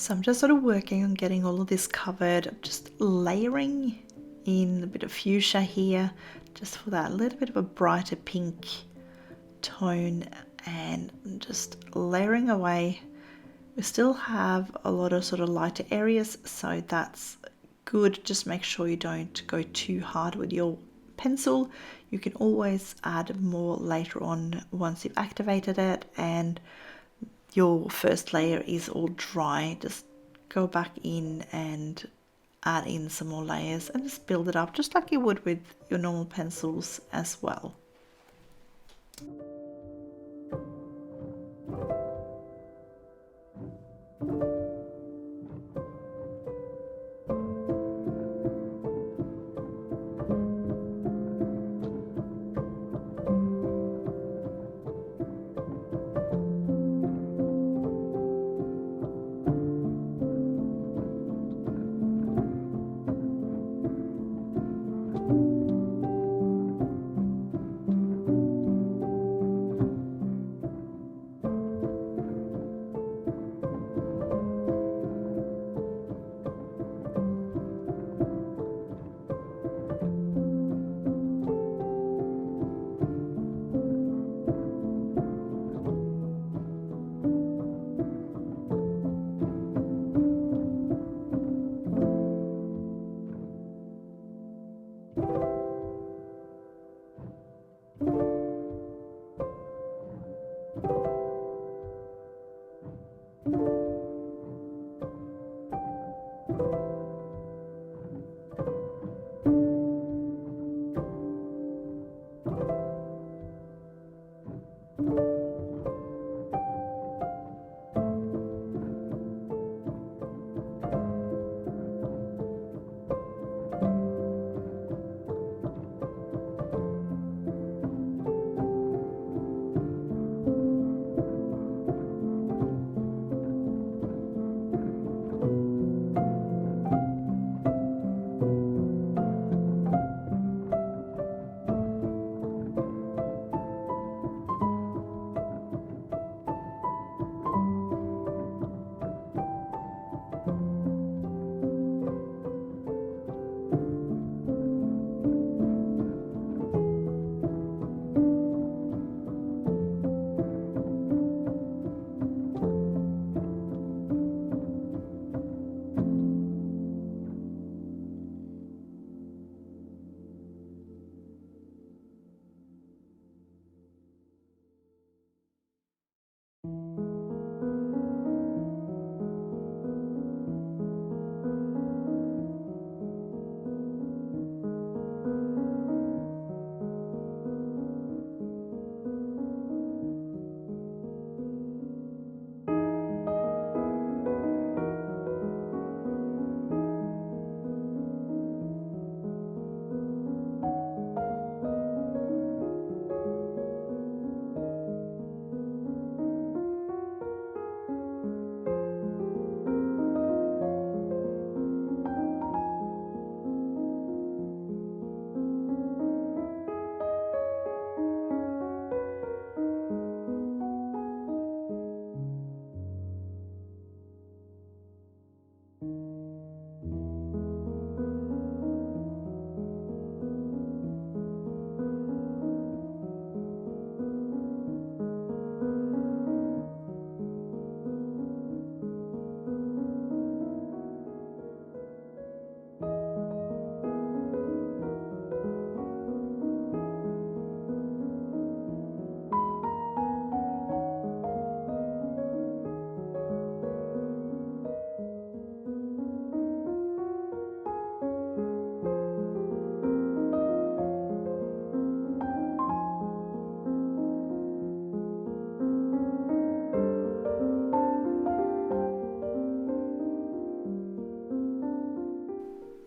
So I'm just sort of working on getting all of this covered. I'm just layering in a bit of fuchsia here, just for that little bit of a brighter pink tone, and just layering away. We still have a lot of sort of lighter areas, so that's good. Just make sure you don't go too hard with your pencil. You can always add more later on once you've activated it and your first layer is all dry. Just go back in and add in some more layers and just build it up just like you would with your normal pencils as well.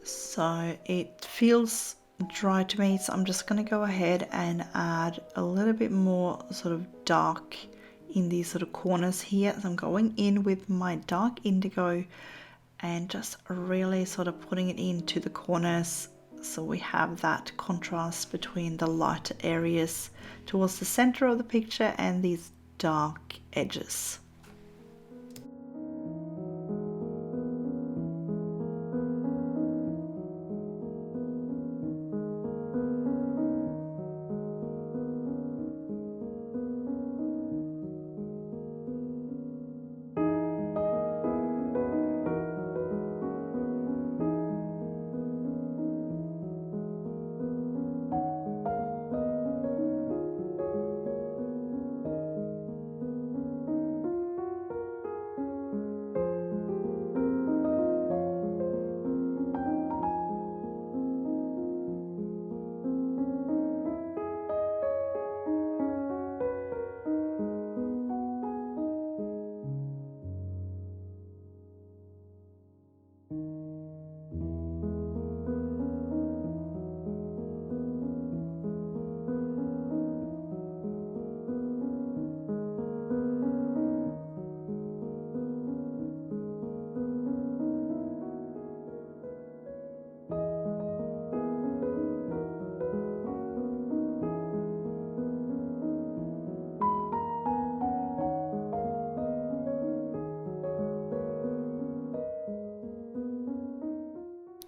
So it feels dry to me, so I'm just going to go ahead and add a little bit more sort of dark in these sort of corners here. So I'm going in with my dark indigo and just really sort of putting it into the corners, so we have that contrast between the lighter areas towards the center of the picture and these dark edges.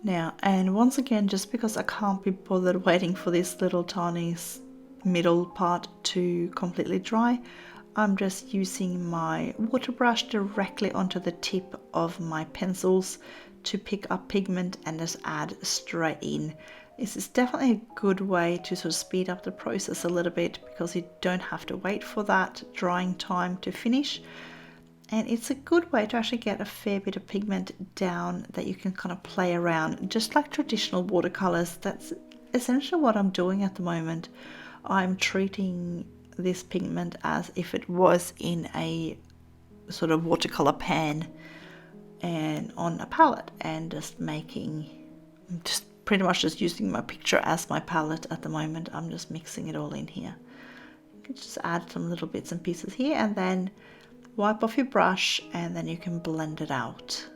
Now, and once again, just because I can't be bothered waiting for this little tiny middle part to completely dry, I'm just using my water brush directly onto the tip of my pencils to pick up pigment and just add straight in. This is definitely a good way to sort of speed up the process a little bit because you don't have to wait for that drying time to finish. And it's a good way to actually get a fair bit of pigment down that you can kind of play around, just like traditional watercolors. That's essentially what I'm doing at the moment. I'm treating this pigment as if it was in a sort of watercolor pan and on a palette, and just pretty much just using my picture as my palette at the moment. I'm just mixing it all in here. You can just add some little bits and pieces here and then wipe off your brush, and then you can blend it out.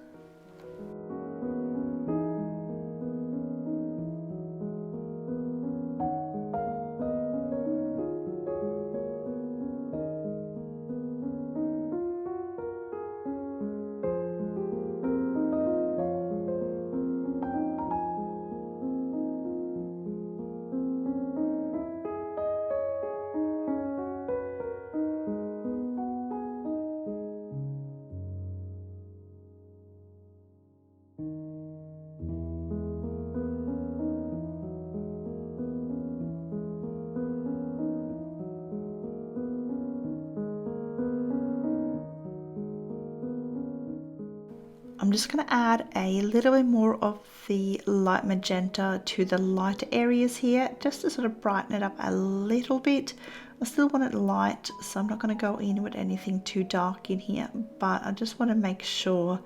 I'm just going to add a little bit more of the light magenta to the lighter areas here, just to sort of brighten it up a little bit. I still want it light, so I'm not going to go in with anything too dark in here, but I just want to make sure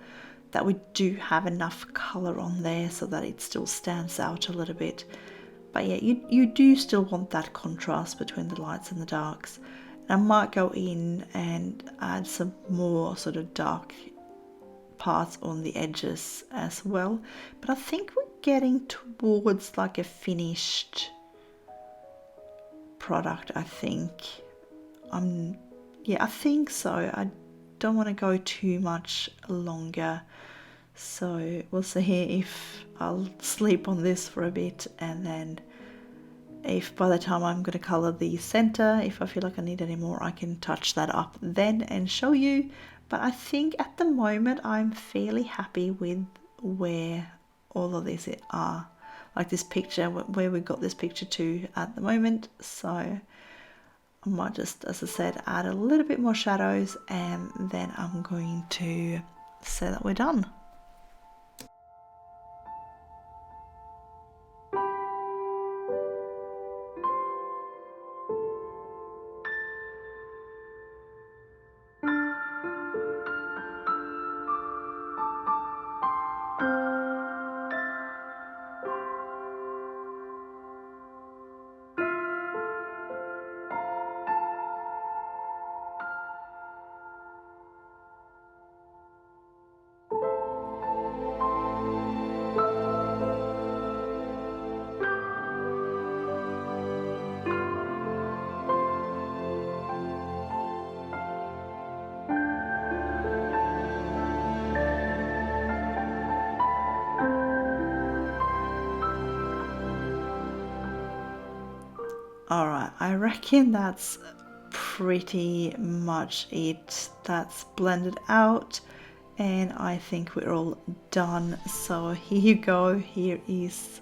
that we do have enough color on there so that it still stands out a little bit. But yeah, you do still want that contrast between the lights and the darks. And I might go in and add some more sort of dark parts on the edges as well, but I think we're getting towards like a finished product. I think I think so. I don't want to go too much longer, so we'll see if I'll sleep on this for a bit, and then if by the time I'm going to color the center, if I feel like I need any more, I can touch that up then and show you. But I think at the moment I'm fairly happy with where all of these are, like this picture, where we got this picture to at the moment. So I might just, as I said, add a little bit more shadows, and then I'm going to say that we're done. Alright, I reckon that's pretty much it. That's blended out, and I think we're all done. So here you go. Here is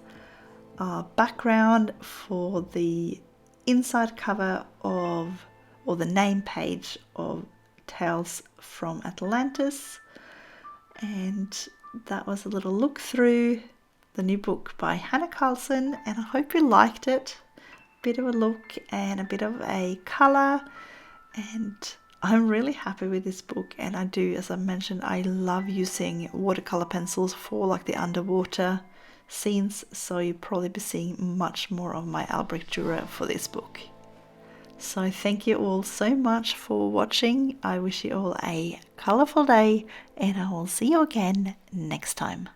our background for the inside cover of, or the name page of Tales from Atlantis. And that was a little look through the new book by Hanna Karlzon, and I hope you liked it. Bit of a look and a bit of a color, and I'm really happy with this book. And I do, as I mentioned, I love using watercolor pencils for like the underwater scenes, so you'll probably be seeing much more of my Albrecht Dürer for this book. So thank you all so much for watching. I wish you all a colorful day, and I will see you again next time.